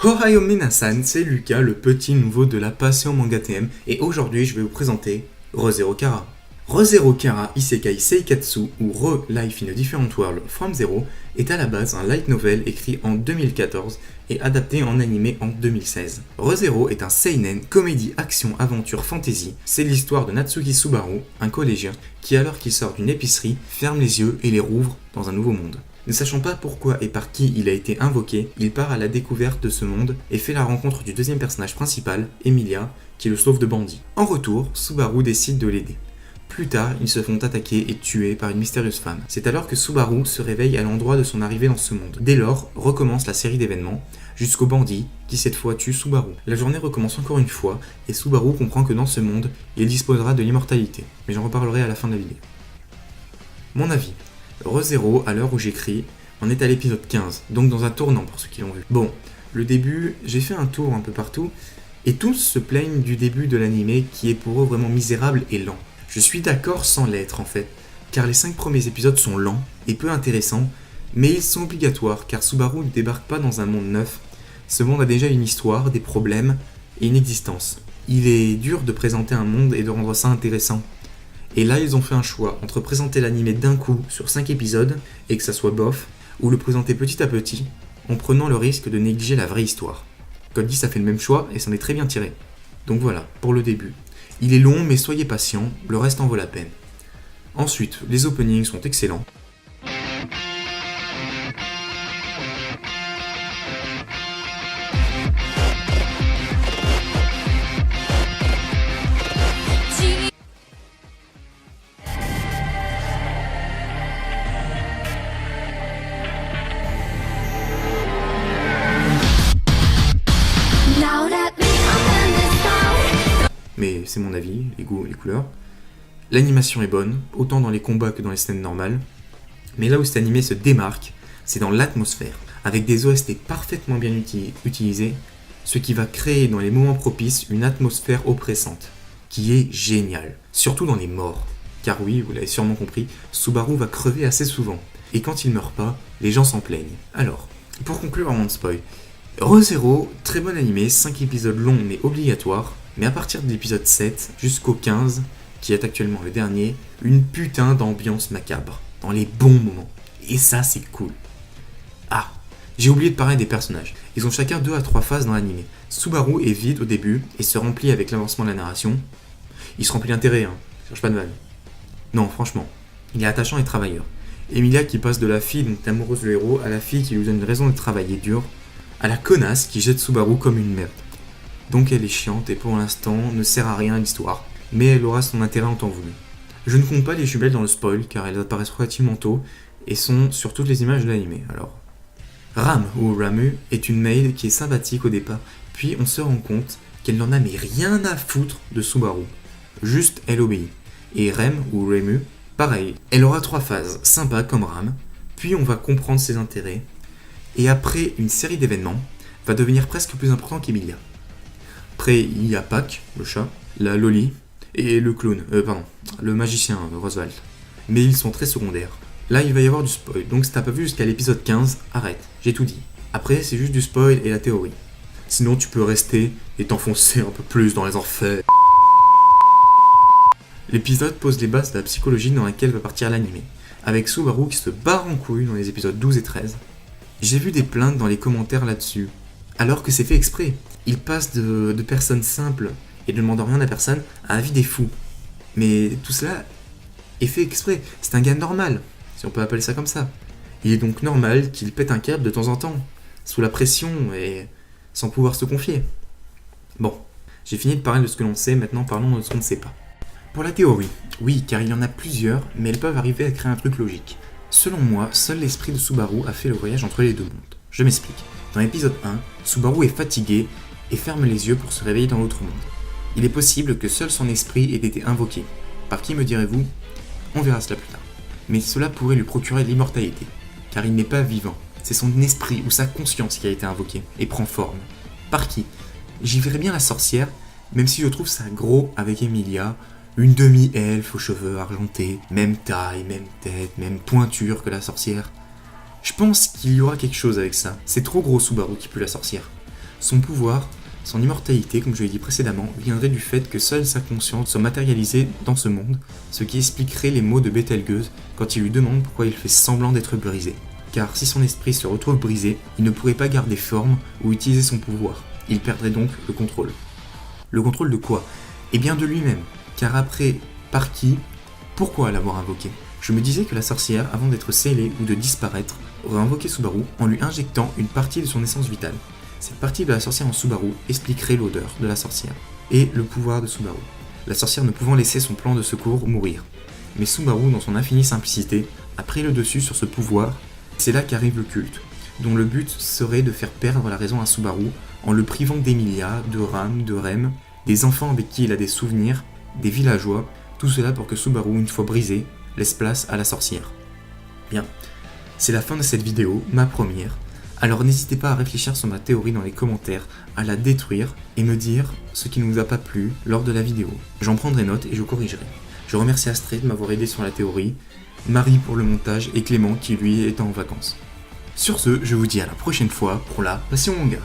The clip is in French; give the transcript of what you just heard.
Ohayou minasan, c'est Lucas, le petit nouveau de la passion manga TM, et aujourd'hui je vais vous présenter ReZero Kara. ReZero Kara Isekai Seikatsu, ou Re-Life in a Different World from Zero, est à la base un light novel écrit en 2014 et adapté en animé en 2016. ReZero est un seinen, comédie, action, aventure, fantasy. C'est l'histoire de Natsuki Subaru, un collégien, qui alors qu'il sort d'une épicerie, ferme les yeux et les rouvre dans un nouveau monde. Ne sachant pas pourquoi et par qui il a été invoqué, il part à la découverte de ce monde et fait la rencontre du deuxième personnage principal, Emilia, qui le sauve de bandits. En retour, Subaru décide de l'aider. Plus tard, ils se font attaquer et tuer par une mystérieuse femme. C'est alors que Subaru se réveille à l'endroit de son arrivée dans ce monde. Dès lors, recommence la série d'événements, jusqu'au bandit, qui cette fois tue Subaru. La journée recommence encore une fois, et Subaru comprend que dans ce monde, il disposera de l'immortalité. Mais j'en reparlerai à la fin de la vidéo. Mon avis. ReZero, à l'heure où j'écris, on est à l'épisode 15, donc dans un tournant pour ceux qui l'ont vu. Bon, le début, j'ai fait un tour un peu partout, et tous se plaignent du début de l'animé qui est pour eux vraiment misérable et lent. Je suis d'accord sans l'être en fait, car les 5 premiers épisodes sont lents et peu intéressants, mais ils sont obligatoires car Subaru ne débarque pas dans un monde neuf. Ce monde a déjà une histoire, des problèmes et une existence. Il est dur de présenter un monde et de rendre ça intéressant. Et là, ils ont fait un choix entre présenter l'animé d'un coup sur 5 épisodes et que ça soit bof, ou le présenter petit à petit en prenant le risque de négliger la vraie histoire. Code 10 a fait le même choix et s'en est très bien tiré. Donc voilà, pour le début. Il est long mais soyez patient, le reste en vaut la peine. Ensuite, les openings sont excellents. Mais c'est mon avis, les goûts, les couleurs. L'animation est bonne, autant dans les combats que dans les scènes normales. Mais là où cet animé se démarque, c'est dans l'atmosphère, avec des OST parfaitement bien utilisés, ce qui va créer dans les moments propices une atmosphère oppressante, qui est géniale, surtout dans les morts. Car oui, vous l'avez sûrement compris, Subaru va crever assez souvent, et quand il meurt pas, les gens s'en plaignent. Alors, pour conclure avant de spoil, ReZero, très bon animé, 5 épisodes longs mais obligatoires, mais à partir de l'épisode 7 jusqu'au 15, qui est actuellement le dernier, une putain d'ambiance macabre, dans les bons moments. Et ça c'est cool. Ah, j'ai oublié de parler des personnages. Ils ont chacun 2 à 3 phases dans l'animé. Subaru est vide au début et se remplit avec l'avancement de la narration. Il se remplit d'intérêt, cherche pas de vanne. Non, franchement, il est attachant et travailleur. Emilia qui passe de la fille dont est amoureuse le héros à la fille qui lui donne une raison de travailler dur, à la connasse qui jette Subaru comme une merde. Donc elle est chiante et pour l'instant ne sert à rien à l'histoire, mais elle aura son intérêt en temps voulu. Je ne compte pas les jumelles dans le spoil car elles apparaissent relativement tôt et sont sur toutes les images de l'animé. Alors, Ram ou Ramu est une maid qui est sympathique au départ, puis on se rend compte qu'elle n'en a mais rien à foutre de Subaru. Juste elle obéit. Et Rem ou Remu, pareil, elle aura 3 phases, sympa comme Ram, puis on va comprendre ses intérêts, et après une série d'événements, va devenir presque plus important qu'Emilia. Après, il y a Pac, le chat, la Loli, et le clown, le magicien, Roswald. Mais ils sont très secondaires. Là, il va y avoir du spoil, donc si t'as pas vu jusqu'à l'épisode 15, arrête, j'ai tout dit. Après, c'est juste du spoil et la théorie. Sinon, tu peux rester et t'enfoncer un peu plus dans les enfers. L'épisode pose les bases de la psychologie dans laquelle va partir l'animé, avec Subaru qui se barre en couille dans les épisodes 12 et 13. J'ai vu des plaintes dans les commentaires là-dessus, alors que c'est fait exprès. Il passe de personnes simples et ne demandant rien à personne à la vie des fous. Mais tout cela est fait exprès. C'est un gars normal, si on peut appeler ça comme ça. Il est donc normal qu'il pète un câble de temps en temps, sous la pression et sans pouvoir se confier. Bon, j'ai fini de parler de ce que l'on sait, maintenant parlons de ce qu'on ne sait pas. Pour la théorie, oui, car il y en a plusieurs, mais elles peuvent arriver à créer un truc logique. Selon moi, seul l'esprit de Subaru a fait le voyage entre les deux mondes. Je m'explique. Dans l'épisode 1, Subaru est fatigué et ferme les yeux pour se réveiller dans l'autre monde. Il est possible que seul son esprit ait été invoqué. Par qui me direz-vous ? On verra cela plus tard. Mais cela pourrait lui procurer de l'immortalité, car il n'est pas vivant. C'est son esprit ou sa conscience qui a été invoqué et prend forme. Par qui ? J'y verrais bien la sorcière, même si je trouve ça gros avec Emilia, une demi-elfe aux cheveux argentés, même taille, même tête, même pointure que la sorcière. Je pense qu'il y aura quelque chose avec ça. C'est trop gros Subaru qui pue la sorcière. Son pouvoir, son immortalité, comme je l'ai dit précédemment, viendrait du fait que seule sa conscience soit matérialisée dans ce monde, ce qui expliquerait les mots de Betelgeuse quand il lui demande pourquoi il fait semblant d'être brisé. Car si son esprit se retrouve brisé, il ne pourrait pas garder forme ou utiliser son pouvoir. Il perdrait donc le contrôle. Le contrôle de quoi ? Eh bien de lui-même. Car après, par qui ? Pourquoi l'avoir invoqué ? Je me disais que la sorcière, avant d'être scellée ou de disparaître, aurait invoqué Subaru en lui injectant une partie de son essence vitale. Cette partie de la sorcière en Subaru expliquerait l'odeur de la sorcière et le pouvoir de Subaru. La sorcière ne pouvant laisser son plan de secours mourir. Mais Subaru, dans son infinie simplicité, a pris le dessus sur ce pouvoir. C'est là qu'arrive le culte, dont le but serait de faire perdre la raison à Subaru en le privant d'Emilia, de Ram, de Rem, des enfants avec qui il a des souvenirs, des villageois, tout cela pour que Subaru, une fois brisé, laisse place à la sorcière. Bien, c'est la fin de cette vidéo, ma première. Alors n'hésitez pas à réfléchir sur ma théorie dans les commentaires, à la détruire et me dire ce qui ne vous a pas plu lors de la vidéo. J'en prendrai note et je corrigerai. Je remercie Astrid de m'avoir aidé sur la théorie, Marie pour le montage et Clément qui lui est en vacances. Sur ce, je vous dis à la prochaine fois pour la Passion Manga.